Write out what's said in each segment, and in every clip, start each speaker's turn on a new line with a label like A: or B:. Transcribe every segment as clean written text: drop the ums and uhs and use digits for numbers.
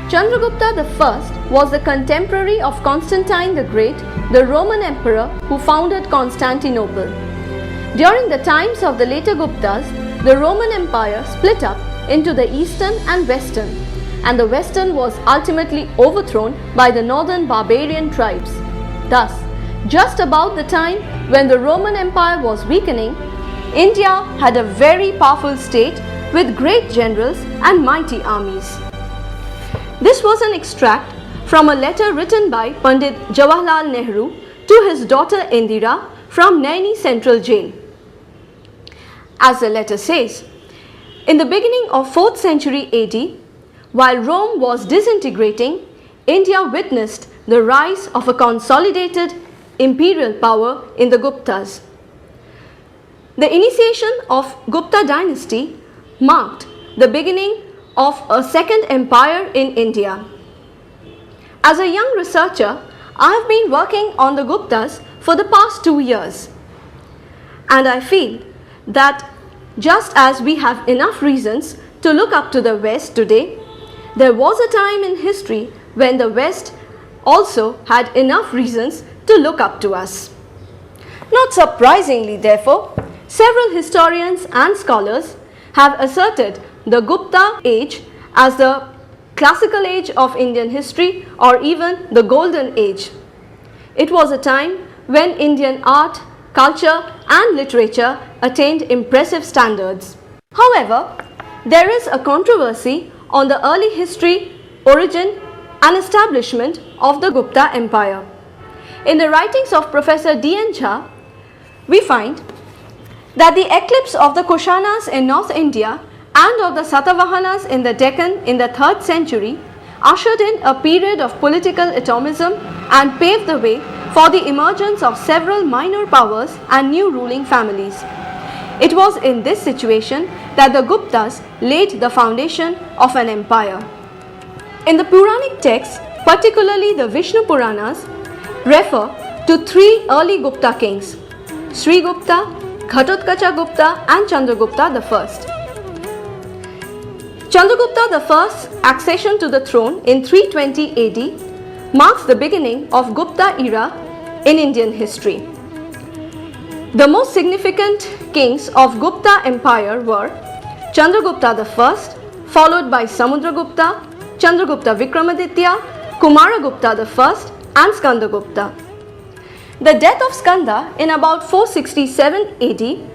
A: Chandragupta I was the contemporary of Constantine the Great, the Roman emperor who founded Constantinople. During the times of the later Guptas, the Roman Empire split up into the eastern and western, and the western was ultimately overthrown by the northern barbarian tribes. Thus, just about the time when the Roman Empire was weakening, India had a very powerful state with great generals and mighty armies. This was an extract from a letter written by Pandit Jawaharlal Nehru to his daughter Indira from Naini Central Jail. As the letter says, in the beginning of 4th century AD, while Rome was disintegrating, India witnessed the rise of a consolidated imperial power in the Guptas. The initiation of Gupta dynasty marked the beginning of a second empire in India. As a young researcher, I have been working on the Guptas for the past 2 years, and I feel that just as we have enough reasons to look up to the West today, there was a time in history when the West also had enough reasons to look up to us. Not surprisingly, therefore, several historians and scholars have asserted the Gupta age as the classical age of Indian history or even the golden age. It was a time when Indian art, culture and literature attained impressive standards. However, there is a controversy on the early history, origin and establishment of the Gupta Empire. In the writings of Professor D.N. Jha, we find that the eclipse of the Kushanas in North India and of the Satavahanas in the Deccan in the 3rd century ushered in a period of political atomism and paved the way for the emergence of several minor powers and new ruling families. It was in this situation that the Guptas laid the foundation of an empire. In the Puranic texts, particularly the Vishnu Puranas, refer to 3 early Gupta kings, Sri Gupta, Ghatotkacha Gupta and Chandragupta I. Chandragupta I's accession to the throne in 320 AD marks the beginning of Gupta era in Indian history. The most significant kings of Gupta Empire were Chandragupta I, followed by Samudragupta, Chandragupta Vikramaditya, Kumaragupta I and Skandagupta. The death of Skanda in about 467 AD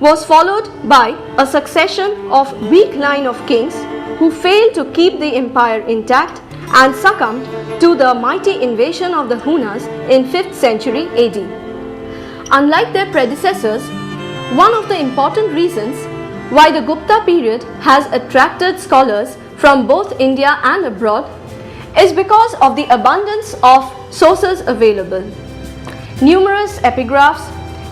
A: was followed by a succession of weak line of kings who failed to keep the empire intact and succumbed to the mighty invasion of the Hunas in 5th century AD. Unlike their predecessors, one of the important reasons why the Gupta period has attracted scholars from both India and abroad is because of the abundance of sources available. Numerous epigraphs,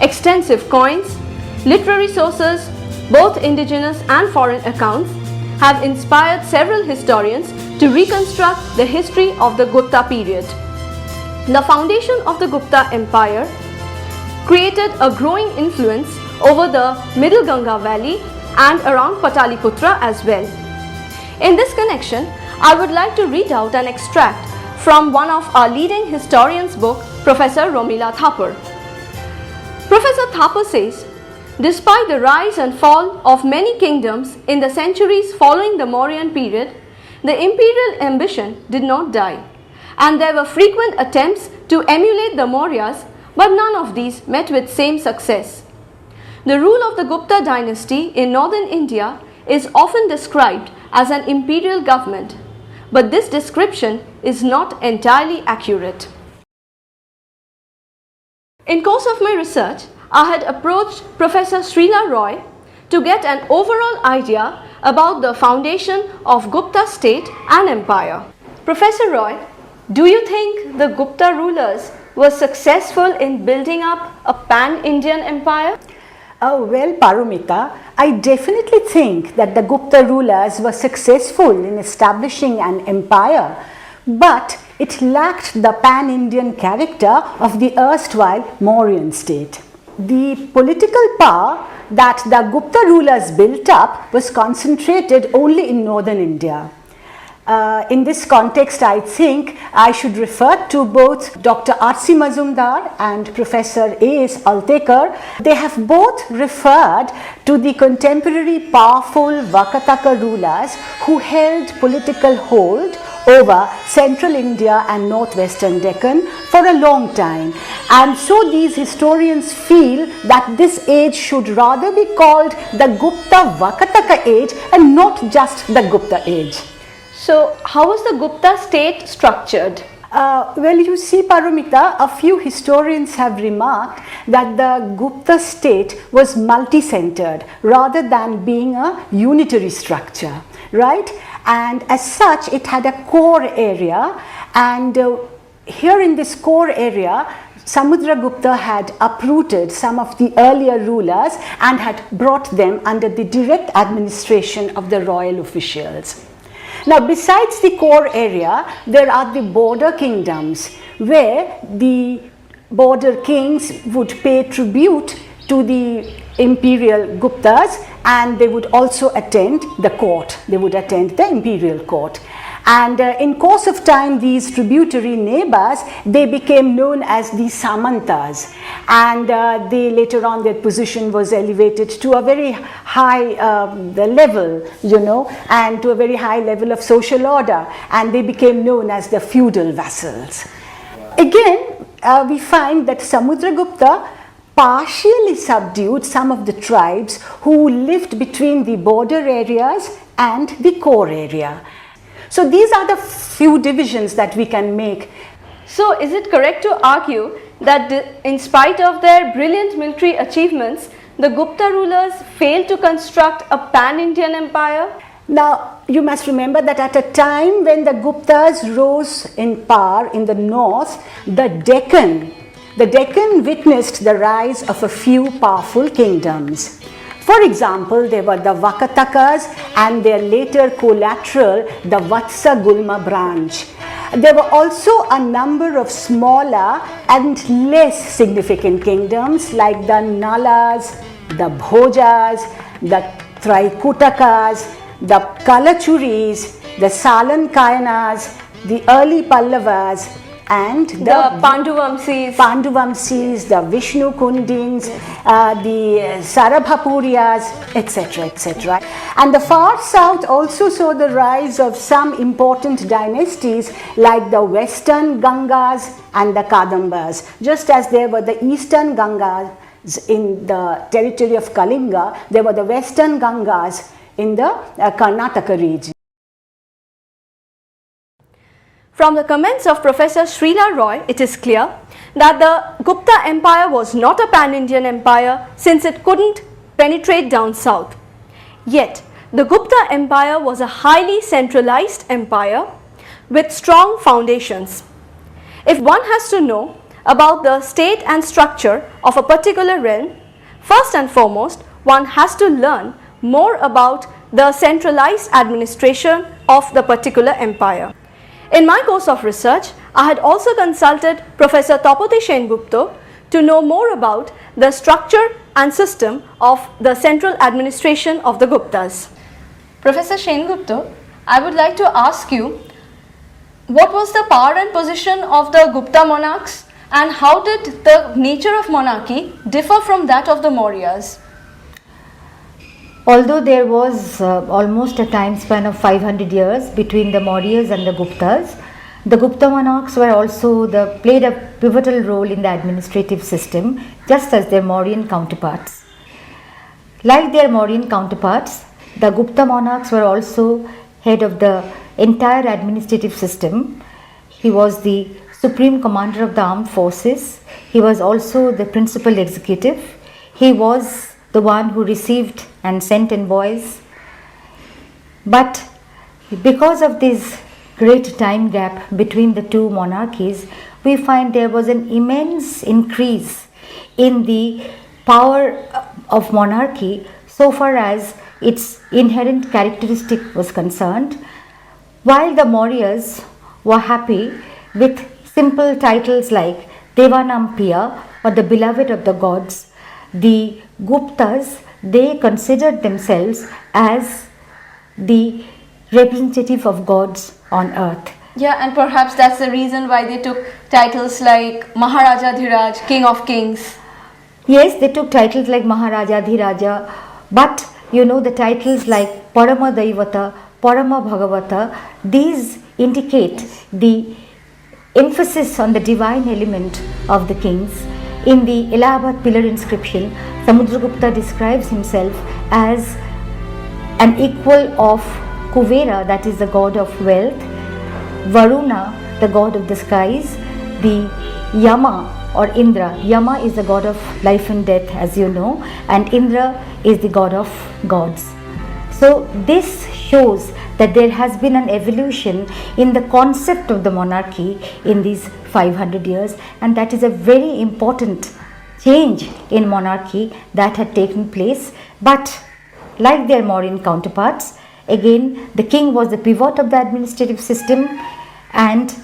A: extensive coins, literary sources, both indigenous and foreign accounts, have inspired several historians to reconstruct the history of the Gupta period. The foundation of the Gupta Empire created a growing influence over the Middle Ganga Valley and around Pataliputra as well. In this connection, I would like to read out an extract from one of our leading historians' book, Professor Romila Thapar. Professor Thapar says, despite the rise and fall of many kingdoms in the centuries following the Mauryan period, the imperial ambition did not die, and there were frequent attempts to emulate the Mauryas, but none of these met with same success. The rule of the Gupta dynasty in northern India is often described as an imperial government, but this description is not entirely accurate. In course of my research, I had approached Professor Srila Roy to get an overall idea about the foundation of Gupta state and empire. Professor Roy, do you think the Gupta rulers were successful in building up a pan-Indian empire?
B: Well, Paromita, I definitely think that the Gupta rulers were successful in establishing an empire, but it lacked the pan-Indian character of the erstwhile Mauryan state. The political power that the Gupta rulers built up was concentrated only in northern India. In this context, I think I should refer to both Dr. R.C. Mazumdar and Professor A.S. Altekar. They have both referred to the contemporary powerful Vakataka rulers who held political hold over central India and northwestern Deccan for a long time. And so these historians feel that this age should rather be called the Gupta Vakataka age and not just the Gupta age.
A: So, how was the Gupta state structured?
B: Well, you see, Paromita, a few historians have remarked that the Gupta state was multi-centered rather than being a unitary structure, right? And as such, it had a core area, and here in this core area, Samudragupta had uprooted some of the earlier rulers and had brought them under the direct administration of the royal officials. Now, besides the core area, there are the border kingdoms where the border kings would pay tribute to the imperial Guptas, and they would also attend the court. They would attend the imperial court. And in course of time, these tributary neighbors, they became known as the Samantas, and they later on their position was elevated to a very high level, you know, and to a very high level of social order, and they became known as the feudal vassals. Again, we find that Samudragupta partially subdued some of the tribes who lived between the border areas and the core area. So these are the few divisions that we can make.
A: So, is it correct to argue that in spite of their brilliant military achievements, the Gupta rulers failed to construct a pan-Indian empire?
B: Now, you must remember that at a time when the Guptas rose in power in the north, the Deccan witnessed the rise of a few powerful kingdoms. For example, there were the Vakatakas and their later collateral, the Vatsa Gulma branch. There were also a number of smaller and less significant kingdoms like the Nalas, the Bhojas, the Traikutakas, the Kalachuris, the Salankayanas, the early Pallavas, and
A: the Panduvamsis, the Vishnu Kundins, the Sarabhapurias, etc., etc. And the far south also saw the rise of some important dynasties like the Western Gangas and the Kadambas, just as there were the Eastern Gangas in the territory of Kalinga, there were the Western Gangas in the Karnataka region. From the comments of Professor Srila Roy, it is clear that the Gupta Empire was not a pan-Indian empire since it couldn't penetrate down south. Yet, the Gupta Empire was a highly centralized empire with strong foundations. If one has to know about the state and structure of a particular realm, first and foremost, one has to learn more about the centralized administration of the particular empire. In my course of research, I had also consulted Professor Tapoti Sengupta to know more about the structure and system of the central administration of the Guptas. Professor Sengupta, I would like to ask you, what was the power and position of the Gupta monarchs, and how did the nature of monarchy differ from that of the Mauryas?
C: Although there was almost a time span of 500 years between the Mauryas and the Guptas, the Gupta monarchs were also played a pivotal role in the administrative system, just as their Mauryan counterparts. Like their Mauryan counterparts, the Gupta monarchs were also head of the entire administrative system. He was the supreme commander of the armed forces. He was also the principal executive. He was the one who received and sent envoys. But because of this great time gap between the two monarchies, we find there was an immense increase in the power of monarchy so far as its inherent characteristic was concerned. While the Mauryas were happy with simple titles like Devanampiya or the beloved of the gods, the Guptas, they considered themselves as the representative of gods on earth.
A: Yeah, and perhaps that's the reason why they took titles like Maharaja Dhiraj, King of Kings.
C: Yes, they took titles like Maharaja Dhiraja, but the titles like Parama Daivata, Parama Bhagavata, these indicate the emphasis on the divine element of the kings. In the Allahabad pillar inscription, Samudragupta describes himself as an equal of Kuvera, that is the god of wealth, Varuna, the god of the skies, the Yama or Indra. Yama is the god of life and death, as you know, and Indra is the god of gods. So this shows that there has been an evolution in the concept of the monarchy in these 500 years, and that is a very important change in monarchy that had taken place. But like their Mauryan counterparts, again the king was the pivot of the administrative system, and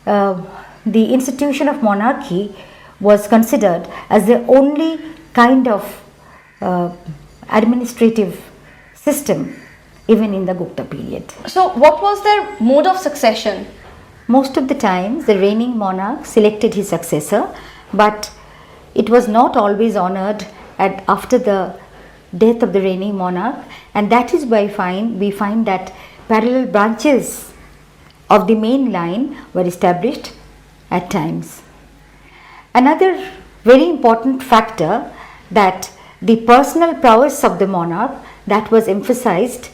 C: the institution of monarchy was considered as the only kind of administrative system even in the Gupta period.
A: So what was their mode of succession?
C: Most of the times the reigning monarch selected his successor, but it was not always honored after the death of the reigning monarch, and that is why we find that parallel branches of the main line were established at times. Another very important factor, that the personal prowess of the monarch, that was emphasized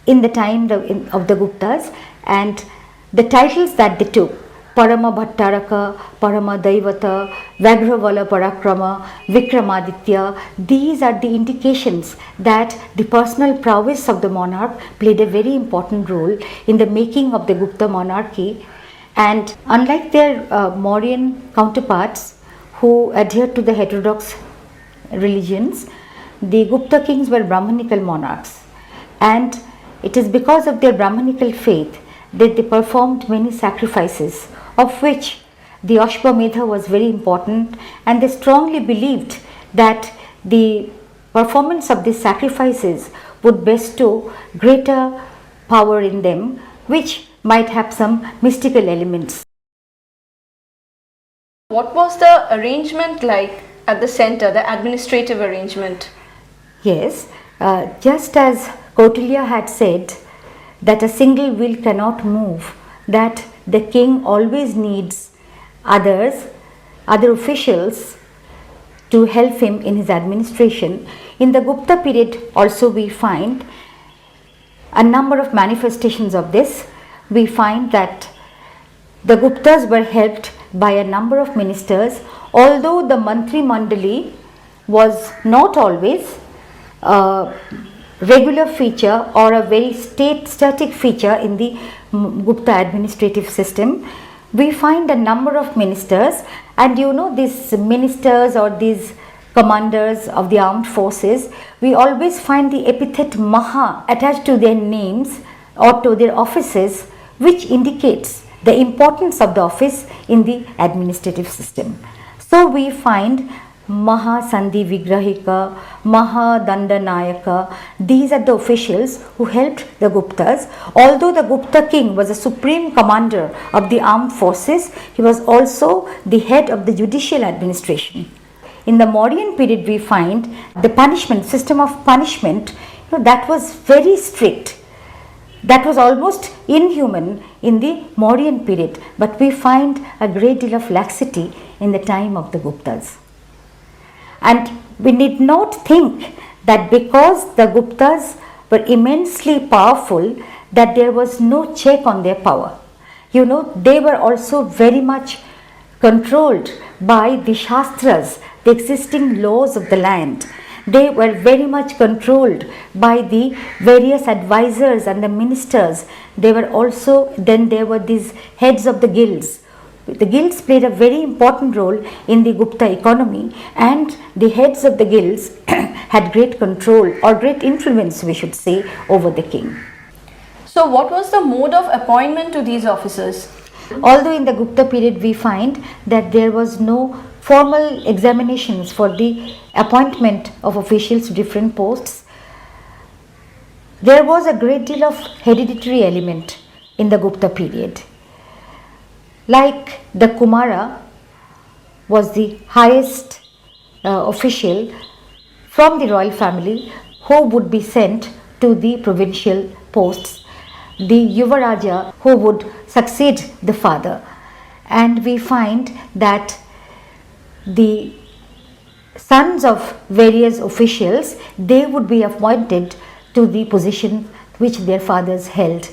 C: in the time of the Guptas, and the titles that they took, Parama Bhattaraka, Parama Daivata, Vagravala Parakrama, Vikramaditya, these are the indications that the personal prowess of the monarch played a very important role in the making of the Gupta monarchy. And unlike their Mauryan counterparts who adhered to the heterodox religions, the Gupta kings were Brahmanical monarchs, and it is because of their Brahmanical faith that they performed many sacrifices, of which the Ashwamedha was very important, and they strongly believed that the performance of these sacrifices would bestow greater power in them, which might have some mystical elements.
A: What was the arrangement like at the center, the administrative arrangement?
C: Yes, just as Kautilya had said that a single wheel cannot move, that the king always needs other officials to help him in his administration. In the Gupta period also we find a number of manifestations of this. We find that the Guptas were helped by a number of ministers, although the Mantri Mandali was not always a regular feature or a very static feature in the Gupta administrative system. We find a number of ministers, and these ministers or these commanders of the armed forces, we always find the epithet Maha attached to their names or to their offices, which indicates the importance of the office in the administrative system. So we find Maha Sandhi Vigrahika, Maha Dandanayaka, these are the officials who helped the Guptas. Although the Gupta king was a supreme commander of the armed forces, he was also the head of the judicial administration. In the Mauryan period we find the system of punishment, that was very strict. That was almost inhuman in the Mauryan period, but we find a great deal of laxity in the time of the Guptas. And we need not think that because the Guptas were immensely powerful, that there was no check on their power. They were also very much controlled by the Shastras, the existing laws of the land. They were very much controlled by the various advisors and the ministers. There were these heads of the guilds. The guilds played a very important role in the Gupta economy, and the heads of the guilds had great control or great influence, we should say, over the king.
A: So what was the mode of appointment to these officers?
C: Although in the Gupta period we find that there was no formal examinations for the appointment of officials to different posts, there was a great deal of hereditary element in the Gupta period. Like the Kumara was the highest official from the royal family who would be sent to the provincial posts, the Yuvaraja who would succeed the father, and we find that the sons of various officials, they would be appointed to the position which their fathers held.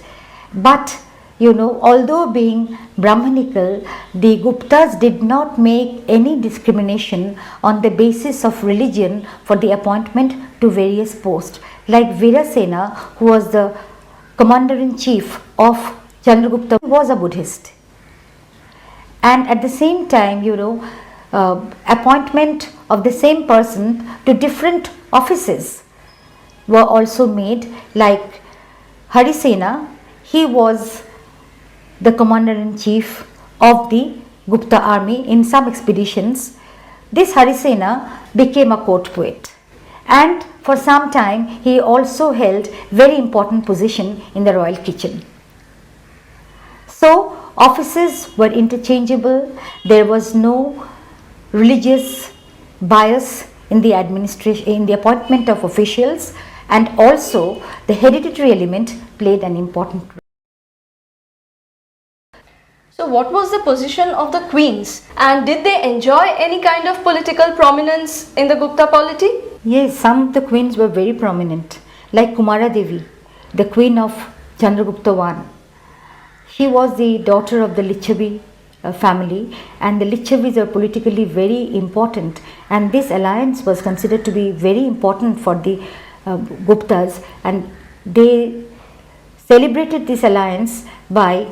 C: But although being Brahmanical, the Guptas did not make any discrimination on the basis of religion for the appointment to various posts. Like Virasena, who was the commander-in-chief of Chandragupta, was a Buddhist. And at the same time, appointment of the same person to different offices were also made. Like Harisena, he was the commander-in-chief of the Gupta army in some expeditions. This Harisena became a court poet, and for some time he also held very important position in the royal kitchen. So offices were interchangeable. There was no religious bias in the administration, in the appointment of officials, and also the hereditary element played an important role.
A: So what was the position of the queens, and did they enjoy any kind of political prominence in the Gupta polity?
C: Yes, some of the queens were very prominent, like Kumara Devi, the queen of Chandragupta I. She was the daughter of the Lichavi family, and the Lichavis are politically very important, and this alliance was considered to be very important for the Guptas, and they celebrated this alliance by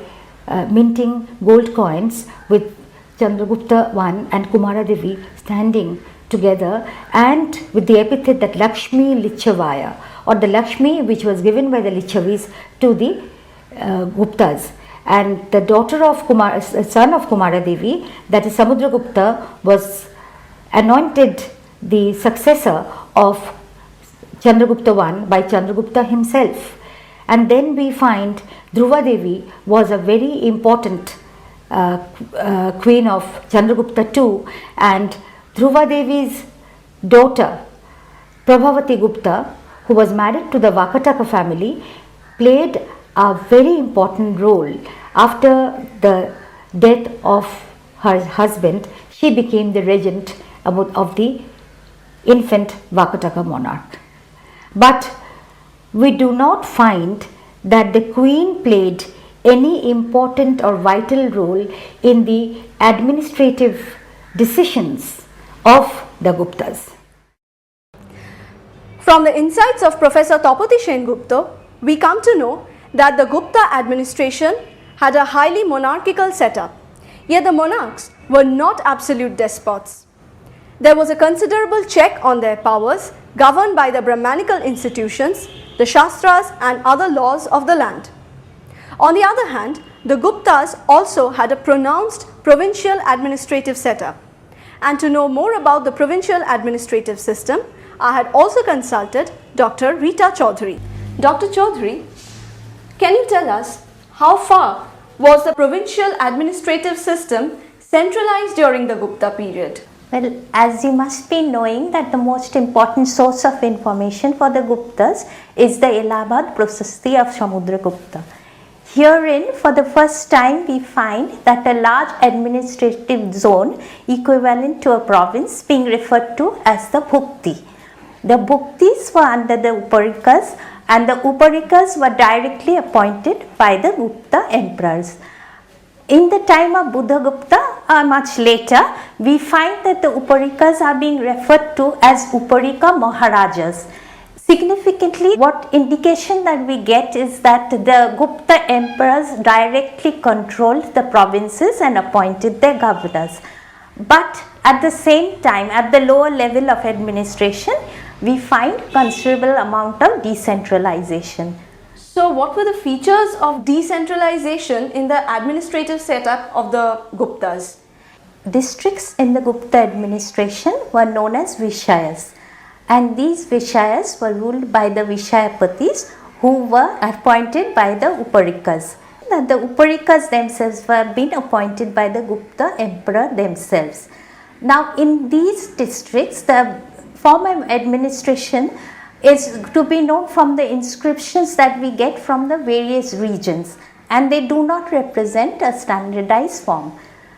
C: minting gold coins with Chandragupta I and Kumara Devi standing together, and with the epithet that Lakshmi Lichavaya, or the Lakshmi which was given by the Lichavis to the Guptas. And the daughter of son of Kumara Devi, that is Samudragupta, was anointed the successor of Chandragupta I by Chandragupta himself. And then we find Dhruva Devi was a very important queen of Chandragupta II, and Dhruva Devi's daughter Prabhavati Gupta, who was married to the Vakataka family, played a very important role. After the death of her husband, she became the regent of the infant Vakataka monarch. But we do not find that the queen played any important or vital role in the administrative decisions of the Guptas.
A: From the insights of Professor Tapati Sengupta, we come to know that the Gupta administration had a highly monarchical setup, yet the monarchs were not absolute despots. There was a considerable check on their powers, governed by the Brahmanical institutions, the Shastras and other laws of the land. On the other hand, the Guptas also had a pronounced provincial administrative setup. And to know more about the provincial administrative system, I had also consulted Dr. Rita Chaudhary. Dr. Chaudhary, can you tell us how far was the provincial administrative system centralized during the Gupta period?
D: Well, as you must be knowing that the most important source of information for the Guptas is the Allahabad Prasasti of Samudragupta. Herein, for the first time, we find that a large administrative zone equivalent to a province being referred to as the Bhukti. The Bhuktis were under the Uparikas, and the Uparikas were directly appointed by the Gupta emperors. In the time of Buddhagupta, or much later, we find that the Uparikas are being referred to as Uparika Maharajas. Significantly, what indication that we get is that the Gupta emperors directly controlled the provinces and appointed their governors. But at the same time, at the lower level of administration, we find considerable amount of decentralization.
A: So what were the features of decentralization in the administrative setup of the Guptas?
D: Districts in the Gupta administration were known as Vishayas, and these Vishayas were ruled by the Vishayapatis, who were appointed by the Uparikas. The Uparikas themselves were being appointed by the Gupta emperor themselves. Now in these districts, the form of administration is to be known from the inscriptions that we get from the various regions, and they do not represent a standardized form.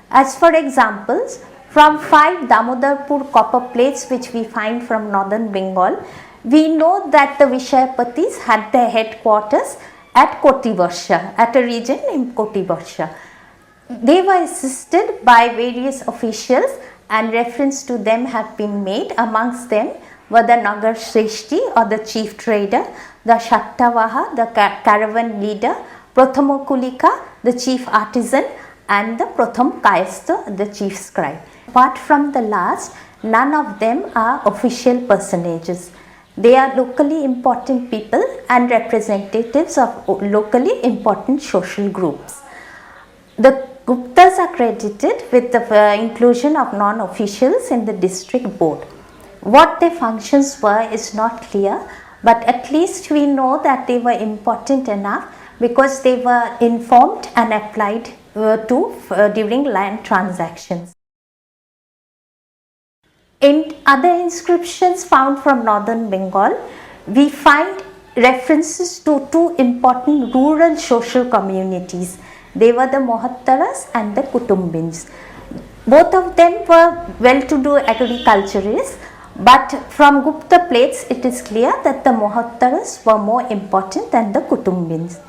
D: As for examples, from 5 Damodarpur copper plates which we find from northern Bengal, we know that the Vishayapatis had their headquarters at Kotivarsha, at a region named Kotivarsha. They were assisted by various officials, and reference to them have been made. Amongst them were the Nagar Shreshti or the chief trader, the Shattavaha, the caravan leader, Prathamo Kulika, the chief artisan, and the Pratham Kayastha, the chief scribe. Apart from the last, none of them are official personages. They are locally important people and representatives of locally important social groups. The Guptas are credited with the inclusion of non-officials in the district board. What their functions were is not clear, but at least we know that they were important enough because they were informed and applied during land transactions. In other inscriptions found from northern Bengal, we find references to 2 important rural social communities. They were the Mohattaras and the Kutumbins. Both of them were well-to-do agriculturists, but from Gupta plates it is clear that the Mohattaras were more important than the Kutumbins.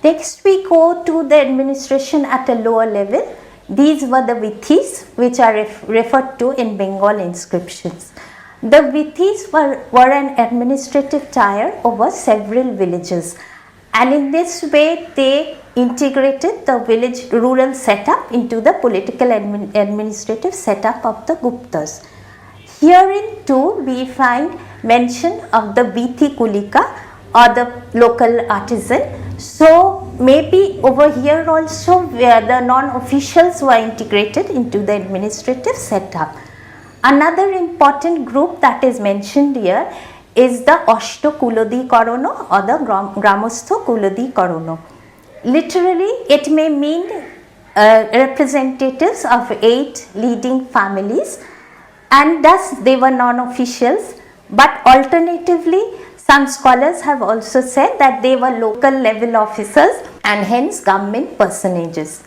D: Next we go to the administration at a lower level. These were the Vithis, which are referred to in Bengal inscriptions. The Vithis were an administrative tier over several villages, and in this way they integrated the village rural setup into the political administrative setup of the Guptas. Herein too we find mention of the Bithi Kulika or the local artisan. So maybe over here also where the non-officials were integrated into the administrative setup. Another important group that is mentioned here is the Ashto Kulodi Karono or the Gramastho Kulodi Karono. Literally it may mean representatives of 8 leading families, and thus they were non-officials, but alternatively some scholars have also said that they were local level officers and hence government personages.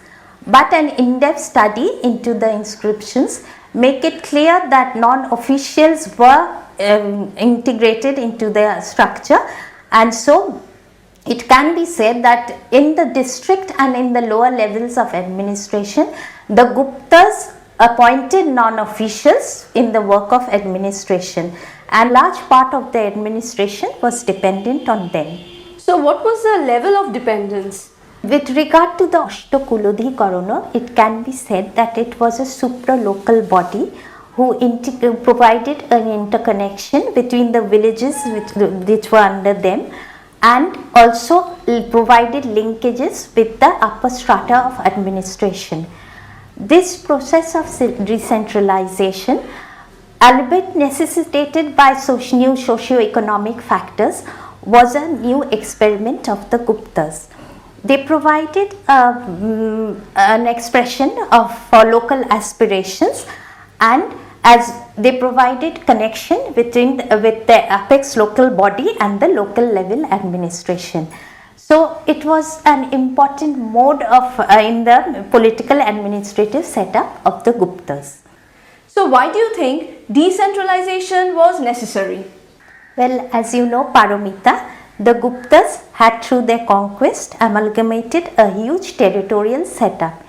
D: But an in-depth study into the inscriptions make it clear that non-officials were integrated into their structure, and so it can be said that in the district and in the lower levels of administration, the Guptas appointed non-officials in the work of administration, and large part of the administration was dependent on them.
A: So what was the level of dependence?
D: With regard to the Ashtokulodhi Karono, it can be said that it was a supra-local body who provided an interconnection between the villages which were under them, and also provided linkages with the upper strata of administration. This process of decentralization, albeit necessitated by new socio-economic factors, was a new experiment of the Guptas. They provided an expression of local aspirations, and as they provided connection with the apex local body and the local level administration. So it was an important mode of in the political administrative setup of the Guptas.
A: So why do you think decentralization was necessary?
D: Well, as you know, Paramita, the Guptas had through their conquest amalgamated a huge territorial setup.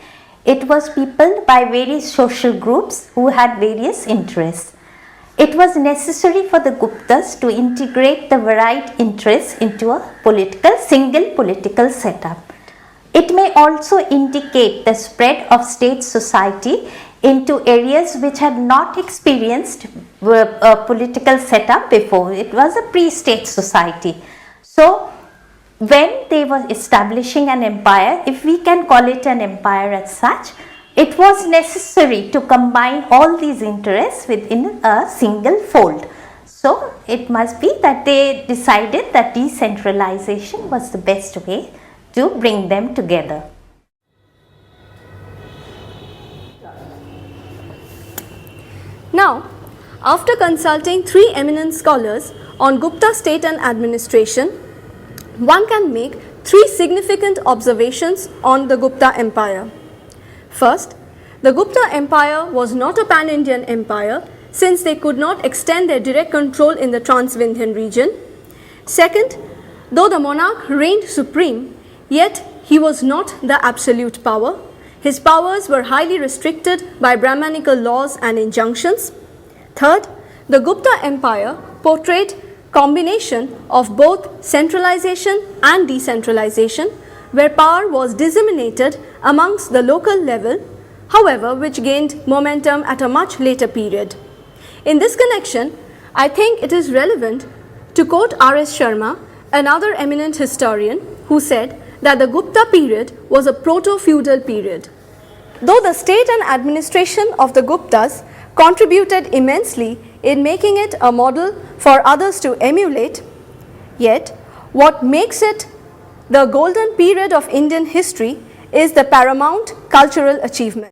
D: It was peopled by various social groups who had various interests. It was necessary for the Guptas to integrate the varied interests into a single political setup. It may also indicate the spread of state society into areas which had not experienced a political setup before. It was a pre-state society. So, when they were establishing an empire, if we can call it an empire as such, it was necessary to combine all these interests within a single fold. So it must be that they decided that decentralization was the best way to bring them together.
A: Now, after consulting three eminent scholars on Gupta state and administration, one can make three significant observations on the Gupta Empire. First, the Gupta Empire was not a pan-Indian empire since they could not extend their direct control in the Trans-Vindhyan region. Second, though the monarch reigned supreme, yet he was not the absolute power. His powers were highly restricted by Brahmanical laws and injunctions. Third, the Gupta Empire portrayed combination of both centralization and decentralization, where power was disseminated amongst the local level, however, which gained momentum at a much later period. In this connection, I think it is relevant to quote R.S. Sharma, another eminent historian, who said that the Gupta period was a proto-feudal period. Though the state and administration of the Guptas contributed immensely in making it a model for others to emulate, yet what makes it the golden period of Indian history is the paramount cultural achievement.